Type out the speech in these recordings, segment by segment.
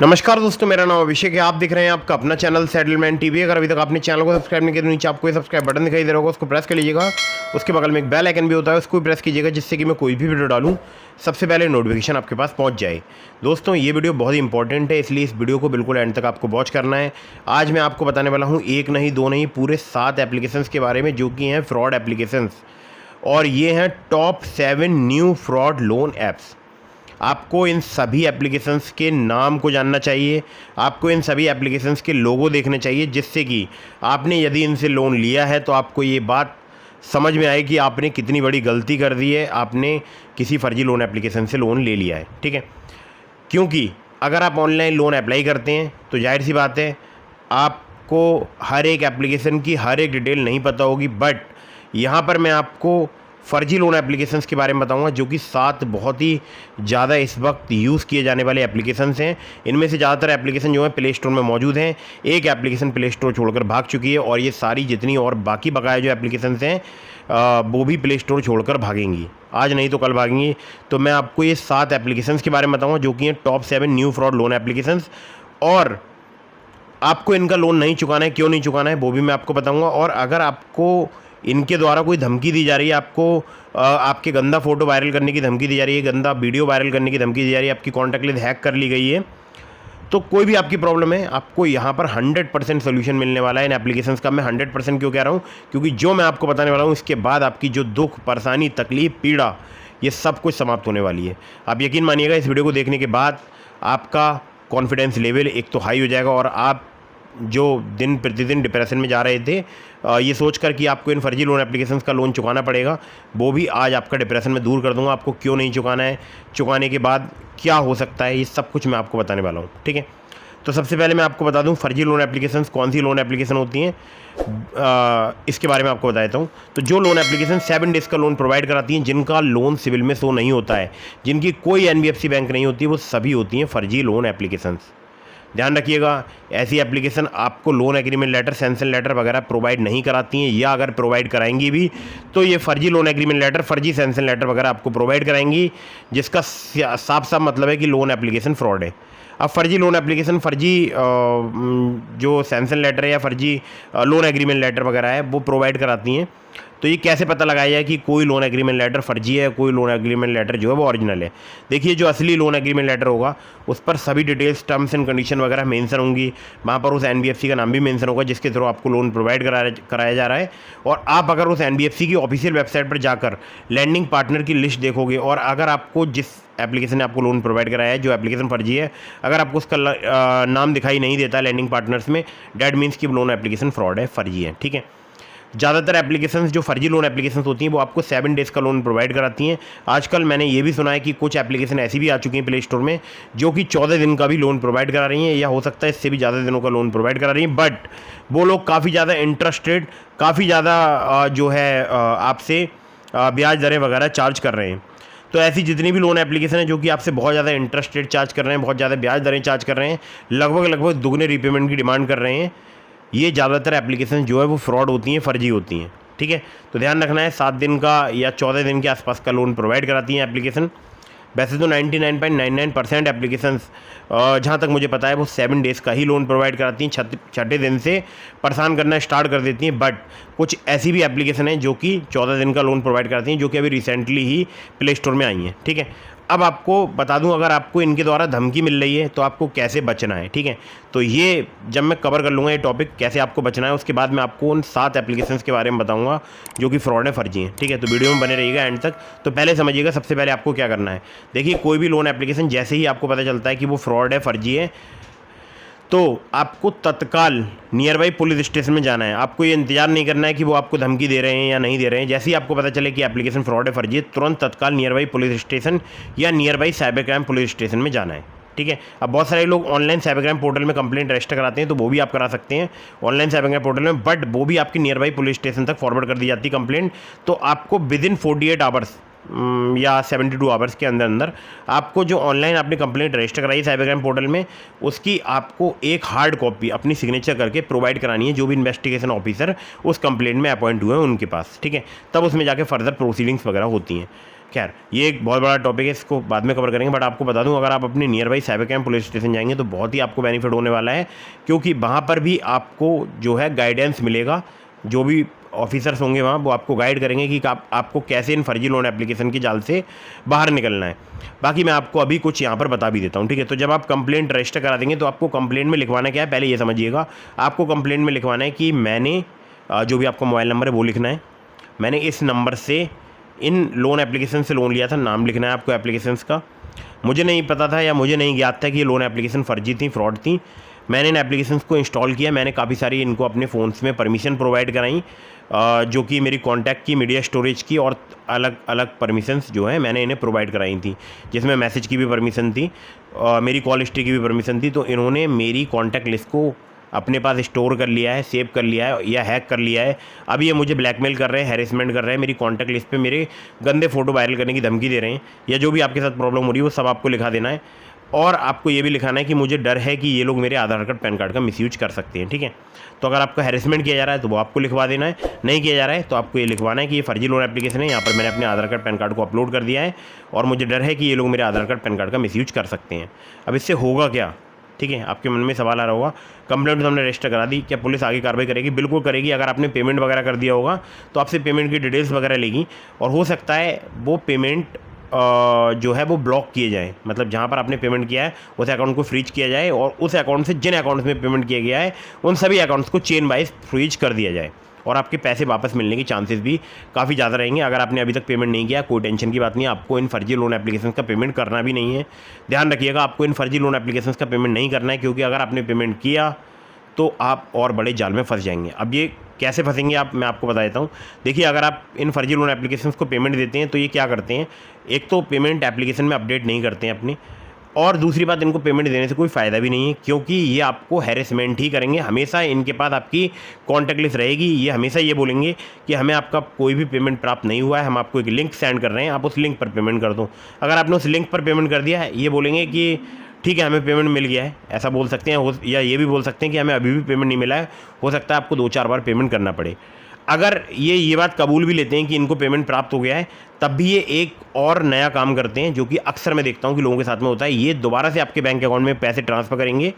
नमस्कार दोस्तों, मेरा नाम अभिषेक है। आप देख रहे हैं आपका अपना चैनल सेटलमेंट टीवी। अगर अभी तक आपने चैनल को सब्सक्राइब नहीं किया तो नीचे आपको ये सब्सक्राइब बटन दिखाई दे रहा होगा, उसको प्रेस कर लीजिएगा। उसके बगल में एक बेल आइकन भी होता है, उसको भी प्रेस कीजिएगा, जिससे कि मैं कोई भी वीडियो डालूं सबसे पहले नोटिफिकेशन आपके पास पहुंच जाए। दोस्तों, ये वीडियो बहुत ही इंपॉर्टेंट है, इसलिए इस वीडियो को बिल्कुल एंड तक आपको वॉच करना है। आज मैं आपको बताने वाला हूँ एक नहीं, दो नहीं, पूरे 7 एप्लीकेशंस के बारे में जो कि हैं फ्रॉड एप्लीकेशंस, और ये हैं top 7 new fraud loan apps. आपको इन सभी एप्लीकेशंस के नाम को जानना चाहिए, आपको इन सभी एप्लीकेशंस के लोगो देखने चाहिए, जिससे कि आपने यदि इनसे लोन लिया है तो आपको ये बात समझ में आए कि आपने कितनी बड़ी गलती कर दी है, आपने किसी फर्जी लोन एप्लीकेशन से लोन ले लिया है। ठीक है, क्योंकि अगर आप ऑनलाइन लोन अप्लाई करते हैं तो जाहिर सी बात है आपको हर एक एप्लीकेशन की हर एक डिटेल नहीं पता होगी, बट यहाँ पर मैं आपको फ़र्जी लोन एप्लीकेशंस के बारे में बताऊंगा, जो कि 7 बहुत ही ज़्यादा इस वक्त यूज़ किए जाने वाले एप्लीकेशंस हैं। इनमें से ज़्यादातर एप्लीकेशन जो है प्ले स्टोर में मौजूद हैं। एक एप्लीकेशन प्ले स्टोर छोड़कर भाग चुकी है, और ये सारी जितनी और बाकी बकाया जो एप्लीकेशंस हैं वो भी प्ले स्टोर छोड़कर भागेंगी, आज नहीं तो कल भागेंगी। तो मैं आपको ये 7 एप्लीकेशंस के बारे में बताऊँगा जो कि हैं top 7 new fraud loan applications, और आपको इनका लोन नहीं चुकाना है, क्यों नहीं चुकाना है वो भी मैं आपको बताऊँगा। और अगर आपको इनके द्वारा कोई धमकी दी जा रही है, आपको आपके गंदा फ़ोटो वायरल करने की धमकी दी जा रही है, गंदा वीडियो वायरल करने की धमकी दी जा रही है, आपकी कॉन्टैक्ट लिस्ट हैक कर ली गई है, तो कोई भी आपकी प्रॉब्लम है, आपको यहाँ पर 100% सोल्यूशन मिलने वाला है इन एप्लीकेशंस का। मैं 100% क्यों कह रहा हूँ, क्योंकि जो मैं आपको बताने वाला हूँ इसके बाद आपकी जो दुख, परेशानी, तकलीफ़, पीड़ा, ये सब कुछ समाप्त होने वाली है। आप यकीन मानिएगा, इस वीडियो को देखने के बाद आपका कॉन्फिडेंस लेवल एक तो हाई हो जाएगा, और आप जो दिन प्रतिदिन डिप्रेशन में जा रहे थे ये सोचकर कि आपको इन फर्जी लोन एप्लीकेशंस का लोन चुकाना पड़ेगा, वो भी आज आपका डिप्रेशन में दूर कर दूंगा। आपको क्यों नहीं चुकाना है, चुकाने के बाद क्या हो सकता है, ये सब कुछ मैं आपको बताने वाला हूँ। ठीक है, तो सबसे पहले मैं आपको बता दूं फर्जी लोन एप्लीकेशंस कौन सी लोन एप्लीकेशन होती हैं, इसके बारे में आपको बता देता हूँ। तो जो लोन एप्लीकेशन 7 डेज़ का लोन प्रोवाइड कराती हैं, जिनका लोन सिविल में शो नहीं होता है, जिनकी कोई NBFC बैंक नहीं होती, वो सभी होती हैं फर्जी लोन एप्लीकेशंस। ध्यान रखिएगा, ऐसी एप्लीकेशन आपको loan agreement letter, sanction letter वगैरह प्रोवाइड नहीं कराती हैं, या अगर प्रोवाइड कराएंगी भी तो ये फर्जी लोन एग्रीमेंट लेटर, फर्जी सैंक्शन लेटर वगैरह आपको प्रोवाइड कराएंगी, जिसका साफ साफ मतलब है कि लोन एप्लीकेशन फ्रॉड है। अब फर्जी लोन एप्लीकेशन, फर्जी जो सैंक्शन लेटर है या फर्जी लोन एग्रीमेंट लेटर वगैरह है वो प्रोवाइड कराती हैं। तो ये कैसे पता लगाया जाए कि कोई लोन एग्रीमेंट लेटर फर्जी है, कोई लोन एग्रीमेंट लेटर जो है वो ओरिजिनल है? देखिए, जो असली लोन एग्रीमेंट लेटर होगा उस पर सभी डिटेल्स, टर्म्स एंड कंडीशन वगैरह मेंशन होंगी, वहाँ पर उस NBFC का नाम भी मेंशन होगा जिसके थ्रू आपको लोन प्रोवाइड कराया जा रहा है। और आप अगर उस NBFC की ऑफिशियल वेबसाइट पर जाकर लैंडिंग पार्टनर की लिस्ट देखोगे, और अगर आपको जिस एप्लीकेशन ने आपको लोन प्रोवाइड कराया है, जो एप्लीकेशन फर्जी है, अगर आपको उसका नाम दिखाई नहीं देता लैंडिंग पार्टनर्स में, डैट मीन्स कि लोन एप्लीकेशन फ्रॉड है, फर्जी है। ठीक है, ज़्यादातर एप्लीकेशंस जो फर्जी लोन एप्लीकेशंस होती हैं वो आपको 7 डेज़ का लोन प्रोवाइड कराती हैं। आजकल मैंने ये भी सुना है कि कुछ एप्लीकेशन ऐसी भी आ चुकी हैं प्ले स्टोर में जो कि 14 दिन का भी लोन प्रोवाइड करा रही हैं, या हो सकता है इससे भी ज़्यादा दिनों का लोन प्रोवाइड करा रही हैं, बट वो लोग काफ़ी ज़्यादा इंटरेस्टेड, काफ़ी ज़्यादा जो है आपसे ब्याज दरें वगैरह चार्ज कर रहे हैं। तो ऐसी जितनी भी लोन एप्लीकेशन है जो कि आपसे बहुत ज़्यादा इंटरेस्ट रेट चार्ज कर रहे हैं, बहुत ज़्यादा ब्याज दरें चार्ज कर रहे हैं, लगभग दुगने रीपेमेंट की डिमांड कर रहे हैं, ये ज़्यादातर एप्लीकेशन जो है वो फ्रॉड होती हैं, फर्जी होती हैं। ठीक है, तो ध्यान रखना है, 7 दिन का या 14 दिन के आसपास का लोन प्रोवाइड कराती हैं एप्लीकेशन। वैसे तो 99.99% एप्लीकेशंस जहाँ तक मुझे पता है वो 7 डेज़ का ही लोन प्रोवाइड कराती हैं, छठे दिन से परेशान करना स्टार्ट कर देती हैं। बट कुछ ऐसी भी एप्लीकेशन हैं जो कि 14 दिन का लोन प्रोवाइड कराती हैं, जो कि अभी रिसेंटली ही प्ले स्टोर में आई हैं। ठीक है, अब आपको बता दूं, अगर आपको इनके द्वारा धमकी मिल रही है तो आपको कैसे बचना है। ठीक है, तो ये जब मैं कवर कर लूँगा ये टॉपिक, कैसे आपको बचना है, उसके बाद मैं आपको उन 7 एप्लीकेशंस के बारे में बताऊंगा जो कि फ्रॉड है, फर्जी हैं। ठीक है, तो वीडियो में बने रहिएगा एंड तक। तो पहले समझिएगा, सबसे पहले आपको क्या करना है। देखिए, कोई भी लोन एप्लीकेशन जैसे ही आपको पता चलता है कि वो फ्रॉड है, फर्जी है, तो आपको तत्काल नियर बाई पुलिस स्टेशन में जाना है। आपको ये इंतजार नहीं करना है कि वो आपको धमकी दे रहे हैं या नहीं दे रहे हैं। जैसे ही आपको पता चले कि एप्लीकेशन फ्रॉड है, फर्जी है, तुरंत तत्काल नियर बाई पुलिस स्टेशन या near by cyber crime police station में जाना है। ठीक है, अब बहुत सारे लोग ऑनलाइन साइबर क्राइम पोर्टल में कंप्लेंट रजिस्टर कराते हैं, तो वो भी आप करा सकते हैं ऑनलाइन साइबर क्राइम पोर्टल में, बट वो भी आपकी नियर बाई पुलिस स्टेशन तक फॉरवर्ड कर दी जाती है कंप्लेंट। तो आपको विदिन 48 आवर्स या 72 आवर्स के अंदर अंदर आपको जो ऑनलाइन आपने कंप्लेंट रजिस्टर कराई साइबर क्राइम पोर्टल में, उसकी आपको एक हार्ड कॉपी अपनी सिग्नेचर करके प्रोवाइड करानी है जो भी इन्वेस्टिगेशन ऑफिसर उस कंप्लेंट में अपॉइंट हुए हैं उनके पास। ठीक है, तब उसमें जाके फर्दर प्रोसीडिंग्स वगैरह होती हैं। खैर ये एक बहुत बड़ा टॉपिक है, इसको बाद में कवर करेंगे। बट आपको बता दूं, अगर आप अपने near by cyber crime police station जाएंगे तो बहुत ही आपको बेनिफिट होने वाला है, क्योंकि वहाँ पर भी आपको जो है गाइडेंस मिलेगा। जो भी ऑफिसर्स होंगे वहाँ, वो आपको गाइड करेंगे कि आपको कैसे इन फर्जी लोन एप्लीकेशन की जाल से बाहर निकलना है। बाकी मैं आपको अभी कुछ यहाँ पर बता भी देता हूँ, ठीक है। तो जब आप कंप्लेंट रजिस्टर करा देंगे तो आपको कंप्लेंट में लिखवाना क्या है, पहले ये समझिएगा। आपको कंप्लेंट में लिखवाना है कि मैंने जो भी आपका मोबाइल नंबर है वो लिखना है, मैंने इस नंबर से इन लोन एप्लीकेशन से लोन लिया था, नाम लिखना है आपको एप्लीकेशंस का। मुझे नहीं पता था या मुझे नहीं ज्ञात था कि ये लोन एप्लीकेशन फर्जी थी, फ्रॉड थी। मैंने इन एप्लीकेशंस को इंस्टॉल किया, मैंने काफ़ी सारी इनको अपने फ़ोन्स में परमिशन प्रोवाइड कराई, जो कि मेरी कॉन्टैक्ट की, मीडिया स्टोरेज की और अलग अलग परमिशंस जो है मैंने इन्हें प्रोवाइड कराई थी, जिसमें मैसेज की भी परमिशन थी, मेरी कॉल हिस्ट्री की भी परमिशन थी। तो इन्होंने मेरी कॉन्टैक्ट लिस्ट को अपने पास स्टोर कर लिया है, सेव कर लिया है या हैक कर लिया है। अब ये मुझे ब्लैकमेल कर रहे हैं, हैरेसमेंट कर रहे हैं, मेरी कॉन्टैक्ट लिस्ट पे मेरे गंदे फ़ोटो वायरल करने की धमकी दे रहे हैं, या जो भी आपके साथ प्रॉब्लम हो रही है वो सब आपको लिखा देना है। और आपको ये भी लिखाना है कि मुझे डर है कि ये लोग मेरे आधार कार्ड पैन कार्ड का मिसयूज कर सकते हैं, ठीक है। तो अगर आपका हैरेसमेंट किया जा रहा है तो वो आपको लिखवा देना है, नहीं किया जा रहा है तो आपको ये लिखवाना है कि ये फर्जी लोन एप्लीकेशन है, यहाँ पर मैंने अपने आधार कार्ड पैन कार्ड को अपलोड कर दिया है और मुझे डर है कि ये लोग मेरे आधार कार्ड पैन कार्ड का मिसयूज कर सकते हैं। अब इससे होगा क्या, ठीक है। आपके मन में सवाल आ रहा होगा, कंप्लेंट तो हमने रजिस्टर करा दी, क्या पुलिस आगे कार्रवाई करेगी? बिल्कुल करेगी। अगर आपने पेमेंट वगैरह कर दिया होगा तो आपसे पेमेंट की डिटेल्स वगैरह लेगी, और हो सकता है वो पेमेंट जो है वो ब्लॉक किए जाए। मतलब जहाँ पर आपने पेमेंट किया है उस अकाउंट को फ्रीज किया जाए, और उस अकाउंट से जिन अकाउंट्स में पेमेंट किया गया है उन सभी अकाउंट्स को चेन वाइज फ्रीज कर दिया जाए, और आपके पैसे वापस मिलने के चांसेस भी काफ़ी ज़्यादा रहेंगे। अगर आपने अभी तक पेमेंट नहीं किया, कोई टेंशन की बात नहीं है, आपको इन फर्जी लोन एप्लीकेशंस का पेमेंट करना भी नहीं है। ध्यान रखिएगा, आपको इन फर्जी लोन एप्लीकेशंस का पेमेंट नहीं करना है, क्योंकि अगर आपने पेमेंट किया तो आप और बड़े जाल में फंस जाएंगे। अब ये कैसे फंसेंगे आप, मैं आपको बता देता हूँ। देखिए, अगर आप इन फर्जी लोन एप्लीकेशंस को पेमेंट देते हैं तो ये क्या करते हैं, एक तो पेमेंट एप्लीकेशन में अपडेट नहीं करते हैं अपनी, और दूसरी बात, इनको पेमेंट देने से कोई फ़ायदा भी नहीं है, क्योंकि ये आपको हैरेसमेंट ही करेंगे। हमेशा इनके पास आपकी कॉन्टैक्ट लिस्ट रहेगी, ये हमेशा ये बोलेंगे कि हमें आपका कोई भी पेमेंट प्राप्त नहीं हुआ है, हम आपको एक लिंक सेंड कर रहे हैं, आप उस लिंक पर पेमेंट कर दो। अगर आपने उस लिंक पर पेमेंट कर दिया है, ये बोलेंगे कि ठीक है हमें पेमेंट मिल गया है, ऐसा बोल सकते हैं, या ये भी बोल सकते हैं कि हमें अभी भी पेमेंट नहीं मिला है, हो सकता है आपको 2-4 बार पेमेंट करना पड़े। अगर ये बात कबूल भी लेते हैं कि इनको पेमेंट प्राप्त हो गया है, तब भी ये एक और नया काम करते हैं, जो कि अक्सर मैं देखता हूँ कि लोगों के साथ में होता है। ये दोबारा से आपके बैंक अकाउंट में पैसे ट्रांसफ़र करेंगे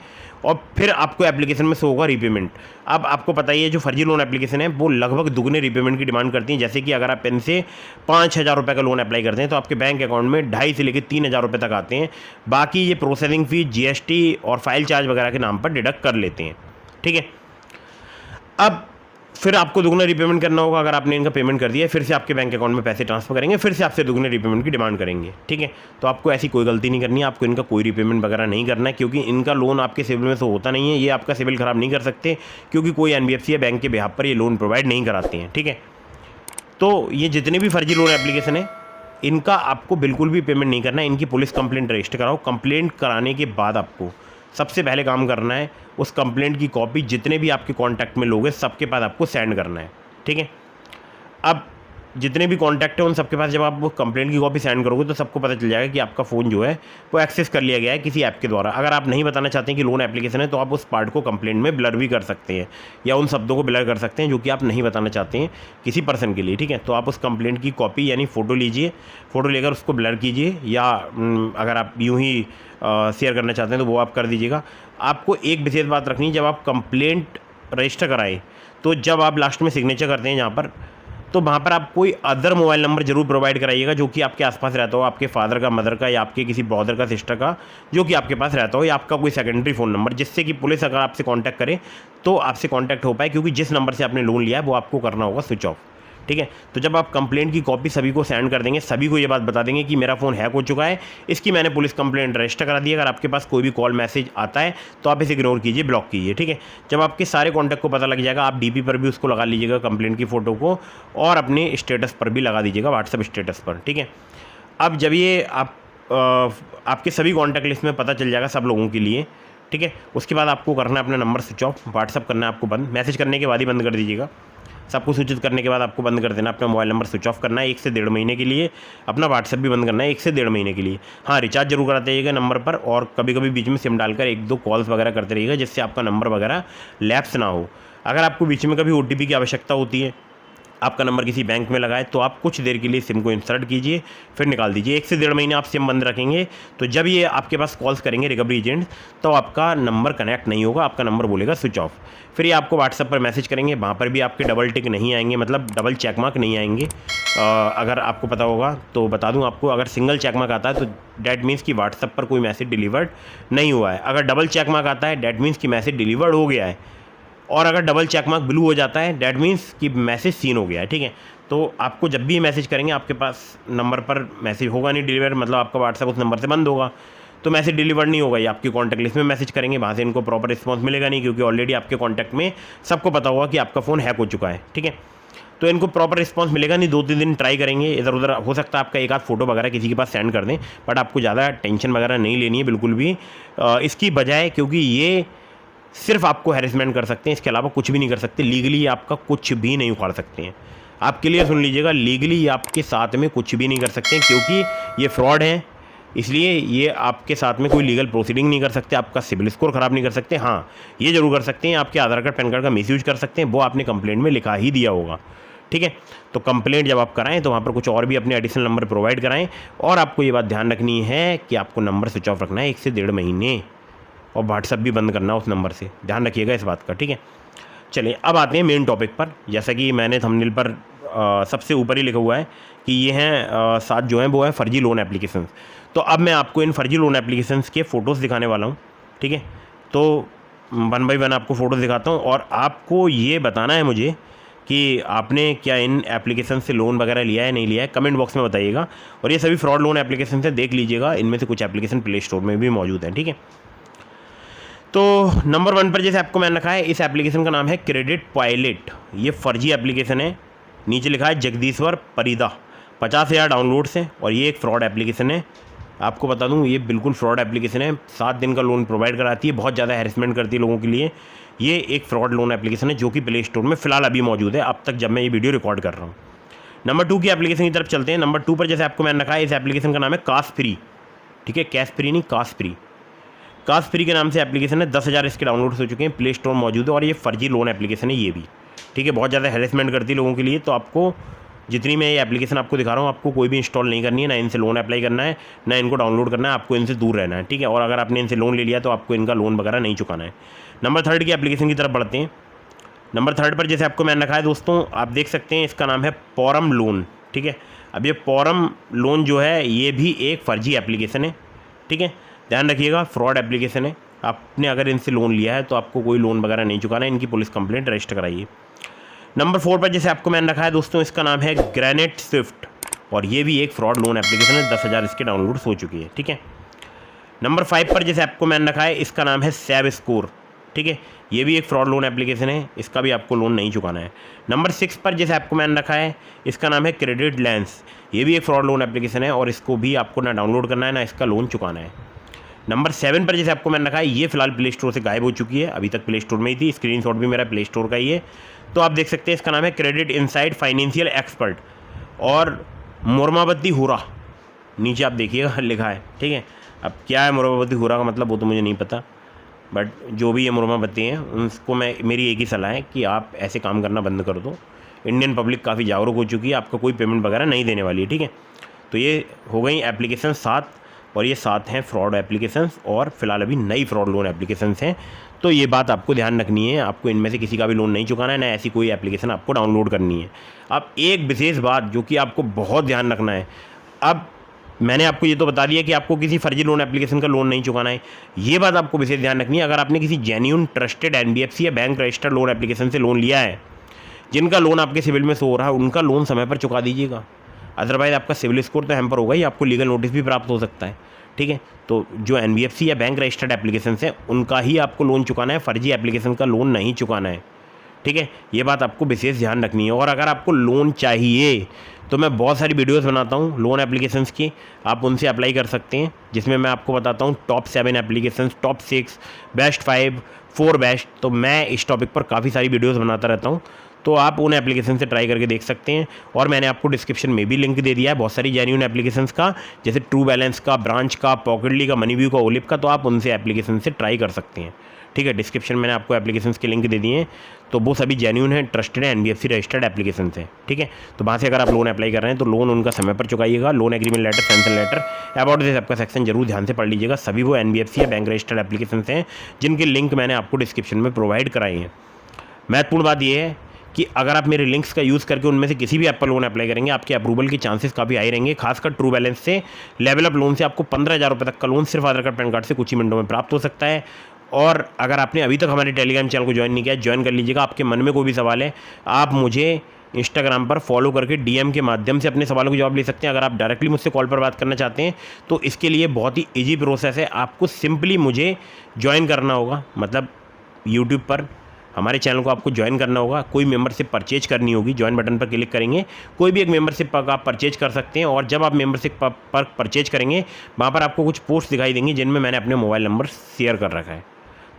और फिर आपको एप्लीकेशन में शो होगा रीपेमेंट। अब आपको पता ही है, जो फर्जी लोन एप्लीकेशन है वो लगभग दुगने रीपेमेंट की डिमांड करती हैं। जैसे कि अगर आप इनसे 5,000 रुपये का लोन अप्लाई करते हैं तो आपके बैंक अकाउंट में 2,500 से लेकर 3,000 रुपये तक आते हैं। बाकी ये प्रोसेसिंग फ़ीस, GST और फाइल चार्ज वगैरह के नाम पर डिडक्ट कर लेते हैं, ठीक है। अब फिर आपको दुगना रीपेमेंट करना होगा। अगर आपने इनका पेमेंट कर दिया है, फिर से आपके बैंक अकाउंट में पैसे ट्रांसफर करेंगे, फिर से आपसे दुगने रीपेमेंट की डिमांड करेंगे, ठीक है। तो आपको ऐसी कोई गलती नहीं करनी है, आपको इनका कोई रीपेमेंट वगैरह नहीं करना है, क्योंकि इनका लोन आपके सिविल में तो होता नहीं है। ये आपका सिविल ख़राब नहीं कर सकते, क्योंकि कोई NBFC या बैंक के बिहाफ पर ये लोन प्रोवाइड नहीं कराते हैं, ठीक है। तो ये जितने भी फर्जी लोन एप्लीकेशन है, इनका आपको बिल्कुल भी पेमेंट नहीं करना है। इनकी पुलिस कंप्लेंट रजिस्टर कराओ। कंप्लेंट कराने के बाद आपको सबसे पहले काम करना है, उस कंप्लेंट की कॉपी जितने भी आपके कॉन्टैक्ट में लोग हैं सबके पास आपको सेंड करना है, ठीक है। अब जितने भी कॉन्टैक्ट हैं उन सबके पास जब आप वो कंप्लेंट की कॉपी सेंड करोगे तो सबको पता चल जाएगा कि आपका फ़ोन जो है वो एक्सेस कर लिया गया है किसी ऐप के द्वारा। अगर आप नहीं बताना चाहते हैं कि लोन एप्लीकेशन है तो आप उस पार्ट को कंप्लेंट में ब्लर भी कर सकते हैं, या उन शब्दों को ब्लर कर सकते हैं जो कि आप नहीं बताना चाहते हैं किसी पर्सन के लिए, ठीक है। तो आप उस कंप्लेंट की कॉपी यानी फ़ोटो लीजिए, फ़ोटो लेकर उसको ब्लर कीजिए, या अगर आप यूँ ही शेयर करना चाहते हैं तो वो आप कर दीजिएगा। आपको एक विशेष बात रखनी है, जब आप कंप्लेंट रजिस्टर कराएं तो जब आप लास्ट में सिग्नेचर करते हैं जहाँ पर, तो वहाँ पर आप कोई अदर मोबाइल नंबर जरूर प्रोवाइड कराइएगा जो कि आपके आसपास रहता हो, आपके फादर का, मदर का, या आपके किसी ब्रदर का, सिस्टर का, जो कि आपके पास रहता हो, या आपका कोई सेकेंडरी फ़ोन नंबर, जिससे कि पुलिस अगर आपसे कांटेक्ट करे तो आपसे कांटेक्ट हो पाए, क्योंकि जिस नंबर से आपने लोन लिया है वो आपको करना होगा स्विच ऑफ, ठीक है। तो जब आप कंप्लेंट की कॉपी सभी को सेंड कर देंगे, सभी को ये बात बता देंगे कि मेरा फ़ोन हैक हो चुका है, इसकी मैंने पुलिस कंप्लेंट रजिस्टर करा दी है, अगर आपके पास कोई भी कॉल मैसेज आता है तो आप इसे इग्नोर कीजिए, ब्लॉक कीजिए, ठीक है। जब आपके सारे कॉन्टैक्ट को पता लग जाएगा, आप DP पर भी उसको लगा लीजिएगा कंप्लेंट की फ़ोटो को, और अपने स्टेटस पर भी लगा दीजिएगा, व्हाट्सएप स्टेटस पर, ठीक है। अब जब ये आपके सभी कॉन्टैक्ट लिस्ट में पता चल जाएगा सब लोगों के लिए, ठीक है, उसके बाद आपको करना है अपना नंबर स्विच ऑफ, व्हाट्सएप करना है आपको बंद, मैसेज करने के बाद ही बंद कर दीजिएगा। सबको सूचित करने के बाद आपको बंद कर देना, अपना मोबाइल नंबर स्विच ऑफ करना है 1 से 1.5 महीने के लिए, अपना व्हाट्सएप भी बंद करना है 1 से 1.5 महीने के लिए। हाँ, रिचार्ज जरूर कराते रहिएगा नंबर पर, और कभी कभी बीच में सिम डालकर 1-2 कॉल्स वगैरह करते रहिएगा, जिससे आपका नंबर वगैरह लैप्स ना हो। अगर आपको बीच में कभी OTP की आवश्यकता होती है आपका नंबर किसी बैंक में लगा है तो आप कुछ देर के लिए सिम को इंसर्ट कीजिए, फिर निकाल दीजिए। 1 से 1.5 महीने आप सिम बंद रखेंगे तो जब ये आपके पास कॉल्स करेंगे रिकवरी एजेंट तो आपका नंबर कनेक्ट नहीं होगा, आपका नंबर बोलेगा स्विच ऑफ। फिर ये आपको व्हाट्सएप पर मैसेज करेंगे, वहाँ पर भी आपके डबल टिक नहीं आएंगे, मतलब डबल चेक मार्क नहीं आएंगे। अगर आपको पता होगा तो बता दूं आपको, अगर सिंगल चेक मार्क आता है तो डैट मीन्स कि व्हाट्सएप पर कोई मैसेज डिलीवर्ड नहीं हुआ है। अगर डबल चेक मार्क आता है डैट मीन्स कि मैसेज डिलीवर्ड हो गया है। और अगर डबल चेक मार्क ब्लू हो जाता है डैट मीन्स कि मैसेज सीन हो गया है, ठीक है। तो आपको जब भी मैसेज करेंगे आपके पास नंबर पर मैसेज होगा नहीं डिलीवर, मतलब आपका व्हाट्सएप उस नंबर से बंद होगा तो मैसेज डिलीवर नहीं होगा। ये आपकी कॉन्टैक्ट लिस्ट में मैसेज करेंगे, वहाँ से इनको प्रॉपर रिस्पॉन्स मिलेगा नहीं, क्योंकि ऑलरेडी आपके कॉन्टैक्ट में सबको पता होगा कि आपका फ़ोन हैक हो चुका है, ठीक है। तो इनको प्रॉपर रिस्पॉन्स मिलेगा नहीं, 2-3 दिन ट्राई करेंगे, इधर उधर हो सकता है आपका एक आध फोटो वगैरह किसी के पास सेंड कर दें, बट आपको ज़्यादा टेंशन वगैरह नहीं लेनी है बिल्कुल भी इसकी बजाय, क्योंकि ये सिर्फ आपको हैरेसमेंट कर सकते हैं, इसके अलावा कुछ भी नहीं कर सकते। लीगली आपका कुछ भी नहीं उखाड़ सकते हैं। आप क्लियर सुन लीजिएगा, लीगली आपके साथ में कुछ भी नहीं कर सकते हैं, क्योंकि ये फ्रॉड है, इसलिए ये आपके साथ में कोई लीगल प्रोसीडिंग नहीं कर सकते, आपका सिबिल स्कोर ख़राब नहीं कर सकते। हाँ, ये जरूर कर सकते हैं, आपके आधार कार्ड पैन कार्ड का मिसयूज कर सकते हैं, वो आपने कंप्लेंट में लिखा ही दिया होगा, ठीक है। तो कंप्लेंट जब आप कराएं तो वहाँ पर कुछ और भी अपने एडिशनल नंबर प्रोवाइड कराएं, और आपको ये बात ध्यान रखनी है कि आपको नंबर स्विच ऑफ रखना है 1 से 1.5 महीने, और व्हाट्सएप भी बंद करना उस नंबर से, ध्यान रखिएगा इस बात का, ठीक है। चलिए अब आते हैं मेन टॉपिक पर। जैसा कि मैंने थंबनेल पर सबसे ऊपर ही लिखा हुआ है कि ये हैं 7 जो हैं वो है फर्जी लोन एप्लीकेशन। तो अब मैं आपको इन फर्जी लोन एप्लीकेशंस के फ़ोटोज़ दिखाने वाला हूँ, ठीक है। तो 1 बाय 1 आपको फ़ोटोज़ दिखाता हूँ, और आपको ये बताना है मुझे कि आपने क्या इन एप्लीकेशन से लोन वगैरह लिया है नहीं लिया है, कमेंट बॉक्स में बताइएगा। और ये सभी फ्रॉड लोन एप्लीकेशन से देख लीजिएगा, इनमें से कुछ एप्लीकेशन प्ले स्टोर में भी मौजूद हैं, ठीक है। तो नंबर 1 पर जैसे आपको मैंने रखा है, इस एप्लीकेशन का नाम है क्रेडिट पायलट। ये फर्जी एप्लीकेशन है, नीचे लिखा है जगदीश्वर परिदा, 50,000 डाउनलोड्स हैं, और ये एक फ्रॉड एप्लीकेशन है। आपको बता दूं ये बिल्कुल फ्रॉड एप्लीकेशन है, 7 दिन का लोन प्रोवाइड कराती है, बहुत ज़्यादा हैरेसमेंट करती है लोगों के लिए। ये एक फ्रॉड लोन एप्लीकेशन है जो कि प्ले स्टोर में फ़िलहाल अभी मौजूद है, अब तक जब मैं ये वीडियो रिकॉर्ड कर रहा हूँ। नंबर 2 की एप्लीकेशन की तरफ चलते हैं। नंबर 2 पर जैसे आपको मैंने रखा है, इस एप्लीकेशन का नाम है काश फ्री, ठीक है, कैश फ्री नहीं, काश फ्री। काश फ्री के नाम से एप्लीकेशन है, 10,000 इसके डाउनलोड्स हो चुके हैं, प्ले स्टोर मौजूद है, और ये फर्जी लोन एप्लीकेशन है ये भी, ठीक है। बहुत ज़्यादा हैरेसमेंट करती है लोगों के लिए। तो आपको जितनी मैं ये एप्लीकेशन आपको दिखा रहा हूँ, आपको कोई भी इंस्टॉल नहीं करनी है, ना इनसे लोन अप्लाई करना है, ना इनको डाउनलोड करना है, आपको इनसे दूर रहना है, ठीक है। और अगर आपने इनसे लोन ले लिया तो आपको इनका लोन वगैरह नहीं चुकाना है। नंबर 3 की एप्लीकेशन की तरफ बढ़ते हैं। नंबर 3 पर जैसे आपको मैंने रखा है दोस्तों, आप देख सकते हैं इसका नाम है पॉरम लोन, ठीक है। अब ये पॉरम लोन जो है ये भी एक फर्जी एप्लीकेशन है, ठीक है, ध्यान रखिएगा, फ्रॉड एप्लीकेशन है। आपने अगर इनसे लोन लिया है तो आपको कोई लोन वगैरह नहीं चुकाना है, इनकी पुलिस कंप्लेंट रजिस्टर कराइए। नंबर 4 पर जैसे आपको मैंने रखा है दोस्तों, इसका नाम है ग्रेनेट स्विफ्ट, और ये भी एक फ्रॉड लोन एप्लीकेशन है, 10,000 इसके डाउनलोड्स हो चुकी है, ठीक है। नंबर 5 पर जैसे आपको मैंने रखा है, इसका नाम है सैब स्कोर, ठीक है, ये भी एक फ्रॉड लोन एप्लीकेशन है, इसका भी आपको लोन नहीं चुकाना है। नंबर 6 पर जैसे आपको मैंने रखा है, इसका नाम है क्रेडिट लेंस, ये भी एक फ्रॉड लोन एप्लीकेशन है, और इसको भी आपको ना डाउनलोड करना है ना इसका लोन चुकाना है। नंबर 7 पर जैसे आपको मैंने रखा है, ये फिलहाल प्ले स्टोर से गायब हो चुकी है, अभी तक प्ले स्टोर में ही थी, स्क्रीनशॉट भी मेरा प्ले स्टोर का ही है। तो आप देख सकते हैं इसका नाम है क्रेडिट इनसाइट फाइनेंशियल एक्सपर्ट, और मुरमावती हुरा नीचे आप देखिएगा लिखा है, ठीक है। अब क्या है मुरमावती हुरा का मतलब वो तो मुझे नहीं पता, बट जो भी ये मुरमावती हैं उनको मेरी एक ही सलाह है कि आप ऐसे काम करना बंद कर दो। इंडियन पब्लिक काफ़ी जागरूक हो चुकी है, आपका कोई पेमेंट वगैरह नहीं देने वाली है, ठीक है। तो ये हो गई एप्लीकेशन 7, और ये 7 हैं फ्रॉड एप्लीकेशंस, और फिलहाल अभी नई फ्रॉड लोन एप्लीकेशंस हैं। तो ये बात आपको ध्यान रखनी है, आपको इनमें से किसी का भी लोन नहीं चुकाना है, ना ऐसी कोई एप्लीकेशन आपको डाउनलोड करनी है। अब एक विशेष बात जो कि आपको बहुत ध्यान रखना है, अब मैंने आपको ये तो बता दिया कि आपको किसी फर्जी लोन एप्लीकेशन का लोन नहीं चुकाना है, ये बात आपको विशेष ध्यान रखनी है। अगर आपने किसी जेन्युइन ट्रस्टेड NBFC या बैंक रजिस्टर्ड लोन एप्लीकेशन से लोन लिया है, जिनका लोन आपके सिविल में शो हो रहा है, उनका लोन समय पर चुका दीजिएगा, अदरवाइज आपका सिविल स्कोर तो हैम्पर होगा ही, आपको लीगल नोटिस भी प्राप्त हो सकता है, ठीक है। तो जो NBFC या बैंक रजिस्टर्ड एप्लीकेशन है उनका ही आपको लोन चुकाना है, फर्जी एप्लीकेशन का लोन नहीं चुकाना है, ठीक है। ये बात आपको विशेष ध्यान रखनी है। और अगर आपको लोन चाहिए तो मैं बहुत सारी वीडियोस बनाता हूँ लोन एप्लीकेशंस की, आप उनसे अप्लाई कर सकते हैं, जिसमें मैं आपको बताता हूँ top 7 applications, top 6, best 5, 4 best. तो मैं इस टॉपिक पर काफ़ी सारी वीडियोस बनाता रहता हूँ, तो आप उन एप्लीकेशन से ट्राई करके देख सकते हैं। और मैंने आपको डिस्क्रिप्शन में भी लिंक दे दिया है बहुत सारी जेन्युइन एप्लीकेशंस का, जैसे ट्रू बैलेंस का, ब्रांच का, पॉकेटली का, मनीव्यू का, ओलिप का, तो आप उनसे एप्लीकेशन से ट्राई कर सकते हैं। ठीक है, डिस्क्रिप्शन में मैंने आपको एप्लीकेशंस के लिंक दे दिए हैं, तो वो सभी जेन्युइन है, ट्रस्टेड है, NBFC रजिस्टर्ड एप्लीकेशंस हैं। ठीक है, तो वहाँ से अगर आप लोन अप्लाई कर रहे हैं तो लोन उनका समय पर चुकाइएगा। Loan agreement letter, sanction letter, about this आपका सेक्शन जरूर ध्यान से पढ़ लीजिएगा। सभी वो NBFC या बैंक रजिस्टर्ड एप्लीकेशंस हैं जिनके लिंक मैंने आपको डिस्क्रिप्शन में प्रोवाइड कराए हैं। महत्वपूर्ण बात यह है कि अगर आप मेरे लिंक्स का यूज़ करके उनमें से किसी भी ऐप पर लोन अप्लाई करेंगे, आपके अप्रूवल के चांसेस काफ़ी हाई रहेंगे। खासकर ट्रू बैलेंस से, लेवल अप लोन से आपको 15,000 रुपये तक का लोन सिर्फ आधार कार्ड, पैन कार्ड से कुछ ही मिनटों में प्राप्त हो सकता है। और अगर आपने अभी तक हमारे टेलीग्राम चैनल को ज्वाइन नहीं किया, ज्वाइन कर लीजिएगा। आपके मन में कोई भी सवाल है, आप मुझे इंस्टाग्राम पर फॉलो करके DM के माध्यम से अपने सवालों को जवाब ले सकते हैं। अगर आप डायरेक्टली मुझसे कॉल पर बात करना चाहते हैं तो इसके लिए बहुत ही ईजी प्रोसेस है। आपको सिंपली मुझे ज्वाइन करना होगा, मतलब यूट्यूब पर हमारे चैनल को आपको ज्वाइन करना होगा। कोई मेंबरशिप परचेज करनी होगी, ज्वाइन बटन पर क्लिक करेंगे, कोई भी एक मेंबरशिप आप परचेज कर सकते हैं। और जब आप मेंबरशिप पर परचेज करेंगे, वहाँ पर आपको कुछ पोस्ट दिखाई देंगी जिनमें मैंने अपने मोबाइल नंबर शेयर कर रखा है।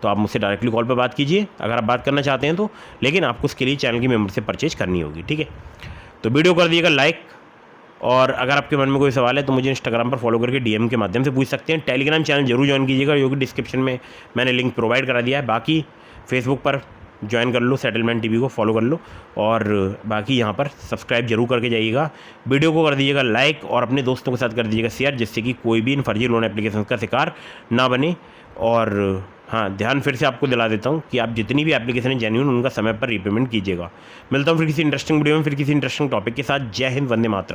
तो आप मुझसे डायरेक्टली कॉल पर बात कीजिए अगर आप बात करना चाहते हैं तो, लेकिन आपको उसके लिए चैनल की मेंबरशिप परचेज करनी होगी। ठीक है, तो वीडियो कर दिएगा लाइक, और अगर आपके मन में कोई सवाल है तो मुझे इंस्टाग्राम पर फॉलो करके DM के माध्यम से पूछ सकते हैं। टेलीग्राम चैनल जरूर ज्वाइन कीजिएगा, जो कि डिस्क्रिप्शन में मैंने लिंक प्रोवाइड करा दिया है। बाकी फेसबुक पर ज्वाइन कर लो, सेटलमेंट TV को फॉलो कर लो, और बाकी यहाँ पर सब्सक्राइब जरूर करके जाइएगा। वीडियो को कर दीजिएगा लाइक और अपने दोस्तों के साथ कर दीजिएगा शेयर, जिससे कि कोई भी इन फर्जी लोन एप्लीकेशन का शिकार ना बने। और हाँ, ध्यान फिर से आपको दिला देता हूँ कि आप जितनी भी एप्लीकेशन है जेन्युइन, उनका समय पर रीपेमेंट कीजिएगा। मिलता हूँ फिर किसी इंटरेस्टिंग वीडियो में, फिर किसी इंटरेस्टिंग टॉपिक के साथ। जय हिंद, वंदे मातरम।